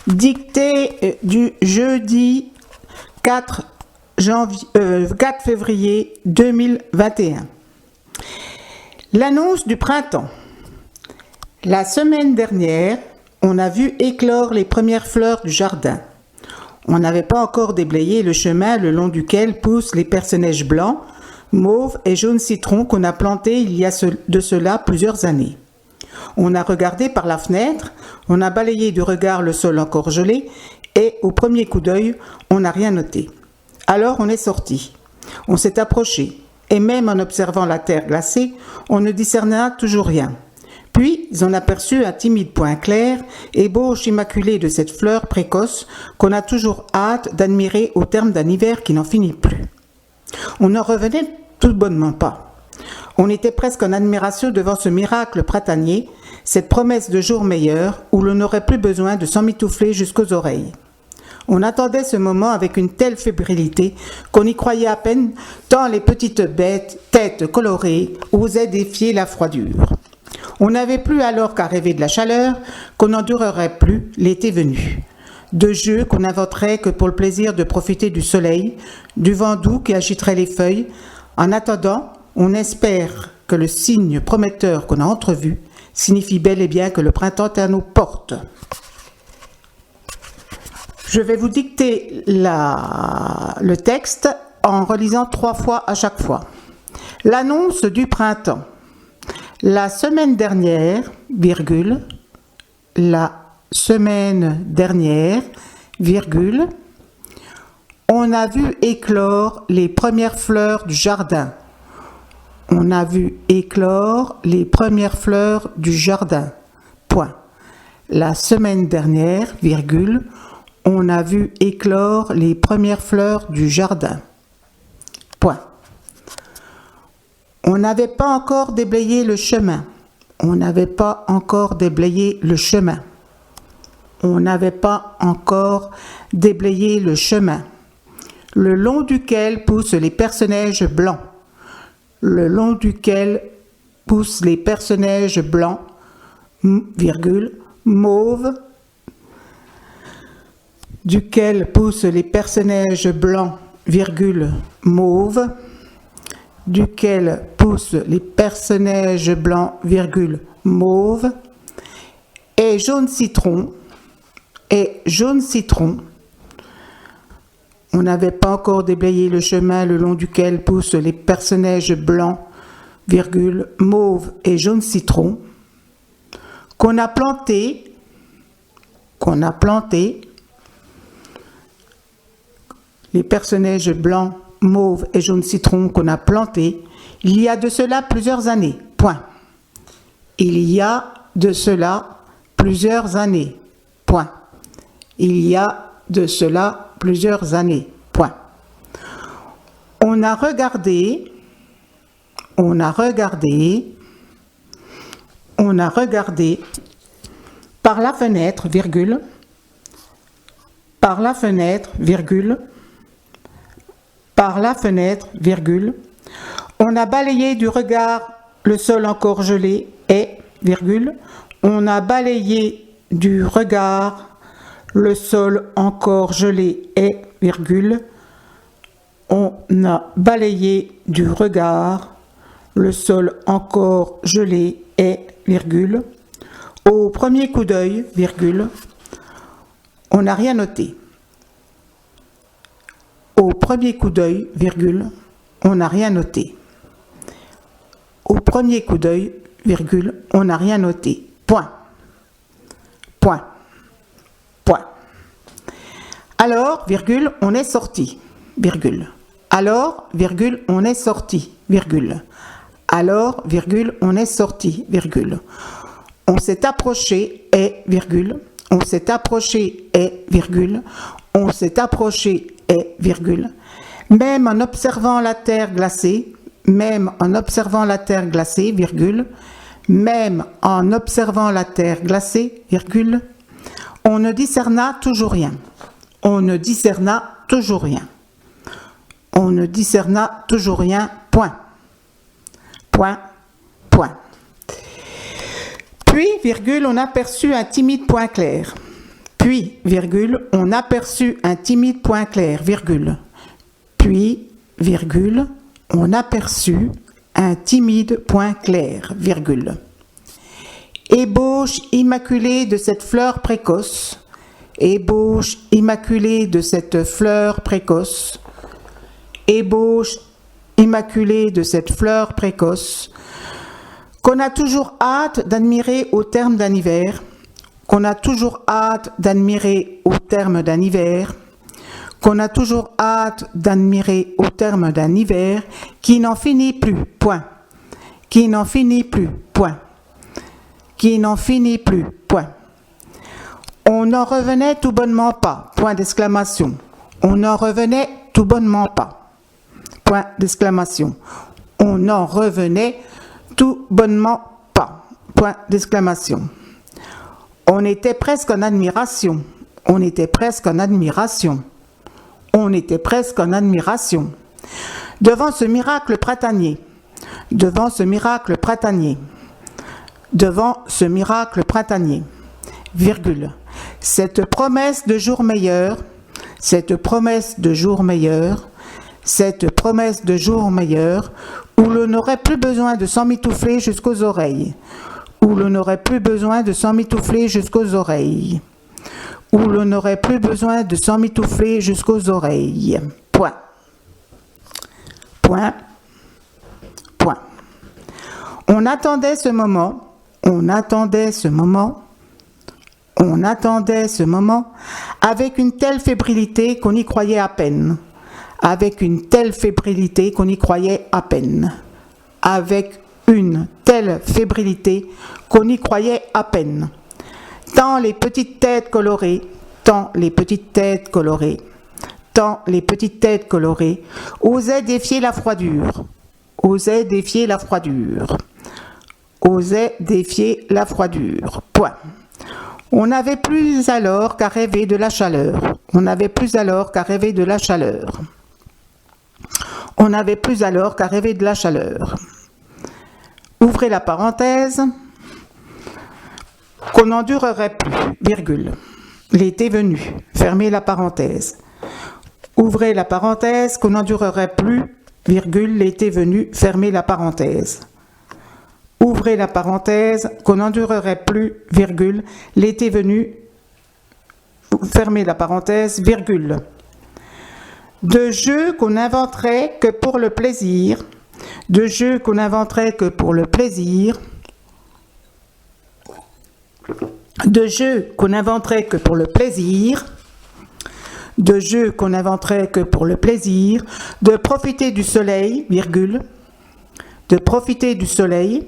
Dictée du jeudi 4 février 2021. L'annonce du printemps. La semaine dernière, on a vu éclore les premières fleurs du jardin. On n'avait pas encore déblayé le chemin le long duquel poussent les perce-neige blancs, mauves et jaunes citrons qu'on a plantés il y a de cela plusieurs années. On a regardé par la fenêtre, on a balayé du regard le sol encore gelé et au premier coup d'œil, on n'a rien noté. Alors on est sorti, on s'est approché et même en observant la terre glacée, on ne discerna toujours rien. Puis on aperçut un timide point clair, ébauche immaculée de cette fleur précoce qu'on a toujours hâte d'admirer au terme d'un hiver qui n'en finit plus. On n'en revenait tout bonnement pas. On était presque en admiration devant ce miracle printanier, cette promesse de jour meilleur où l'on n'aurait plus besoin de s'emmitoufler jusqu'aux oreilles. On attendait ce moment avec une telle fébrilité qu'on y croyait à peine tant les petites têtes colorées osaient défier la froidure. On n'avait plus alors qu'à rêver de la chaleur qu'on n'endurerait plus l'été venu, de jeux qu'on n'inventerait que pour le plaisir de profiter du soleil, du vent doux qui agiterait les feuilles. En attendant, on espère que le signe prometteur qu'on a entrevu signifie bel et bien que le printemps est à nos portes. Je vais vous dicter le texte en relisant 3 fois à chaque fois. L'annonce du printemps. La semaine dernière, virgule, on a vu éclore les premières fleurs du jardin. On a vu éclore les premières fleurs du jardin. Point. La semaine dernière, virgule, on a vu éclore les premières fleurs du jardin. Point. On n'avait pas encore déblayé le chemin. On n'avait pas encore déblayé le chemin. On n'avait pas encore déblayé le chemin, le long duquel poussent les perce-neige blancs. Le long duquel poussent les perce-neige blancs, virgule, mauve, duquel poussent les perce-neige blancs, virgule, mauve, duquel poussent les perce-neige blancs, virgule, mauve, et jaune citron, On n'avait pas encore déblayé le chemin le long duquel poussent les perce-neige blancs, virgule, mauve et jaune citron, qu'on a planté, les perce-neige blancs, mauve et jaune citron qu'on a plantés il y a de cela plusieurs années. Point. Il y a de cela plusieurs années. Point. Il y a de cela plusieurs années. Point. On a regardé par la fenêtre, virgule, on a balayé du regard le sol encore gelé et, virgule, on a balayé du regard le sol encore gelé et, virgule, on a balayé du regard le sol encore gelé et, virgule, au premier coup d'œil, virgule, on n'a rien noté. Au premier coup d'œil, virgule, on n'a rien noté. Au premier coup d'œil, virgule, on n'a rien noté. Point. Point. Point. Alors, virgule, on est sorti. Virgule. Alors, virgule, on est sorti. Virgule. Alors, virgule, on est sorti. Virgule. On s'est approché et, virgule. On s'est approché et, virgule. On s'est approché et, virgule. Même en observant la terre glacée, virgule, même en observant la terre glacée, virgule, on ne discerna toujours rien. On ne discerna toujours rien. On ne discerna toujours rien, point. Point, point. Puis, virgule, on aperçut un timide point clair. Puis, virgule, on aperçut un timide point clair, virgule. Puis, virgule, on aperçut un timide point clair, virgule. Ébauche immaculée de cette fleur précoce, ébauche immaculée de cette fleur précoce, ébauche immaculée de cette fleur précoce, qu'on a toujours hâte d'admirer au terme d'un hiver, qu'on a toujours hâte d'admirer au terme d'un hiver, qu'on a toujours hâte d'admirer au terme d'un hiver, qui n'en finit plus, point, qui n'en finit plus, point, qui n'en finit plus, point. On n'en revenait tout bonnement pas, point d'exclamation. On n'en revenait tout bonnement pas, point d'exclamation. On n'en revenait tout bonnement pas, point d'exclamation. On était presque en admiration, on était presque en admiration, on était presque en admiration. Devant ce miracle printanier, devant ce miracle printanier, devant ce miracle printanier, virgule. Cette promesse de jour meilleur, cette promesse de jour meilleur, cette promesse de jour meilleur, où l'on n'aurait plus besoin de s'emmitoufler jusqu'aux oreilles, où l'on n'aurait plus besoin de s'emmitoufler jusqu'aux oreilles, où l'on n'aurait plus besoin de s'emmitoufler jusqu'aux oreilles. Point. Point. Point. On attendait ce moment, on attendait ce moment, on attendait ce moment avec une telle fébrilité qu'on y croyait à peine, avec une telle fébrilité qu'on y croyait à peine, avec une telle fébrilité qu'on y croyait à peine. Tant les petites têtes colorées, tant les petites têtes colorées, tant les petites têtes colorées osaient défier la froidure, osaient défier la froidure, osaient défier la froidure. Point. On n'avait plus alors qu'à rêver de la chaleur, on n'avait plus alors qu'à rêver de la chaleur, on n'avait plus alors qu'à rêver de la chaleur. Ouvrez la parenthèse, qu'on n'endurerait plus, virgule. L'été venu, fermez la parenthèse. Ouvrez la parenthèse, qu'on n'endurerait plus, virgule, l'été venu, fermez la parenthèse. Ouvrez la parenthèse, qu'on n'endurerait plus, virgule, l'été venu, fermez la parenthèse, virgule. De jeux qu'on n'inventerait que pour le plaisir, de jeux qu'on n'inventerait que pour le plaisir, de jeux qu'on n'inventerait que pour le plaisir, de jeux qu'on n'inventerait que pour le plaisir, de profiter du soleil, virgule, de profiter du soleil,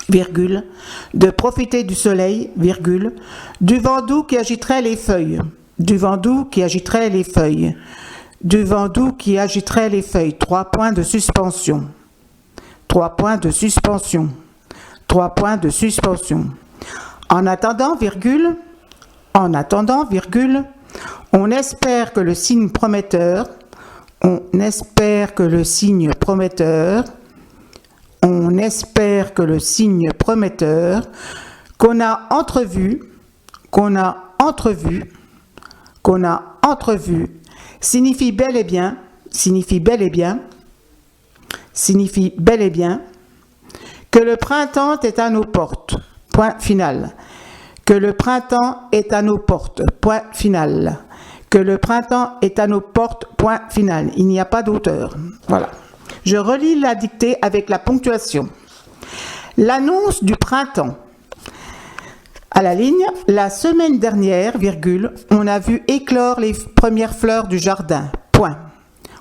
virgule, de profiter du soleil, virgule, du vent doux qui agiterait les feuilles, du vent doux qui agiterait les feuilles, du vent doux qui agiterait les feuilles. 3 points de suspension. 3 points de suspension. 3 points de suspension. En attendant, virgule, on espère que le signe prometteur, on espère que le signe prometteur, on espère que le signe prometteur qu'on a entrevu, signifie bel et bien, que le printemps est à nos portes, point final. Que le printemps est à nos portes, point final. Que le printemps est à nos portes, point final. Il n'y a pas d'auteur. Voilà. Je relis la dictée avec la ponctuation. L'annonce du printemps. À la ligne, la semaine dernière, virgule, on a vu éclore les premières fleurs du jardin, point.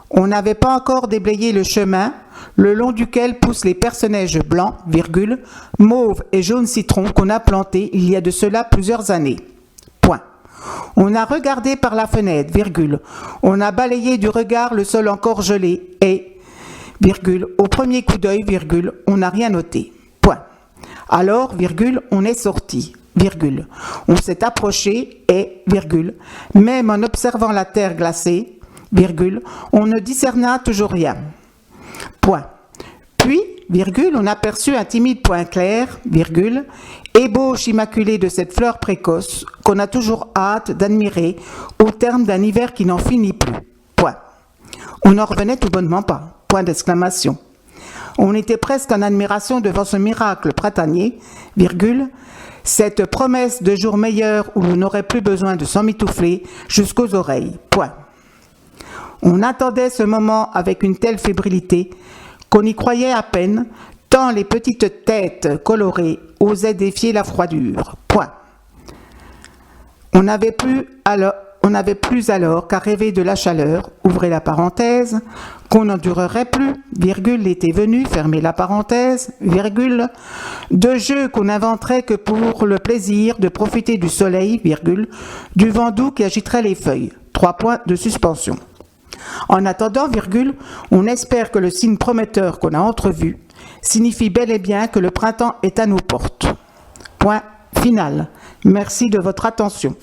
On n'avait pas encore déblayé le chemin, le long duquel poussent les personnages blancs, virgule, mauve et jaune citron qu'on a plantés il y a de cela plusieurs années, point. On a regardé par la fenêtre, virgule, on a balayé du regard le sol encore gelé et, virgule, au premier coup d'œil, virgule, on n'a rien noté, point. Alors, virgule, on est sorti, virgule, on s'est approché et, virgule, même en observant la terre glacée, virgule, on ne discerna toujours rien. Point. Puis, virgule, on aperçut un timide point clair, virgule, ébauche immaculée de cette fleur précoce qu'on a toujours hâte d'admirer au terme d'un hiver qui n'en finit plus. Point. On n'en revenait tout bonnement pas. Point d'exclamation. On était presque en admiration devant ce miracle printanier, virgule, cette promesse de jour meilleur où l'on n'aurait plus besoin de s'emmitoufler jusqu'aux oreilles. Point. On attendait ce moment avec une telle fébrilité qu'on y croyait à peine, tant les petites têtes colorées osaient défier la froidure. Point. On n'avait plus alors qu'à rêver de la chaleur, ouvrez la parenthèse, qu'on n'endurerait plus, virgule, l'été venu, fermez la parenthèse, virgule, de jeux qu'on n'inventerait que pour le plaisir de profiter du soleil, virgule, du vent doux qui agiterait les feuilles. 3 points de suspension. En attendant, virgule, on espère que le signe prometteur qu'on a entrevu signifie bel et bien que le printemps est à nos portes. Point final. Merci de votre attention.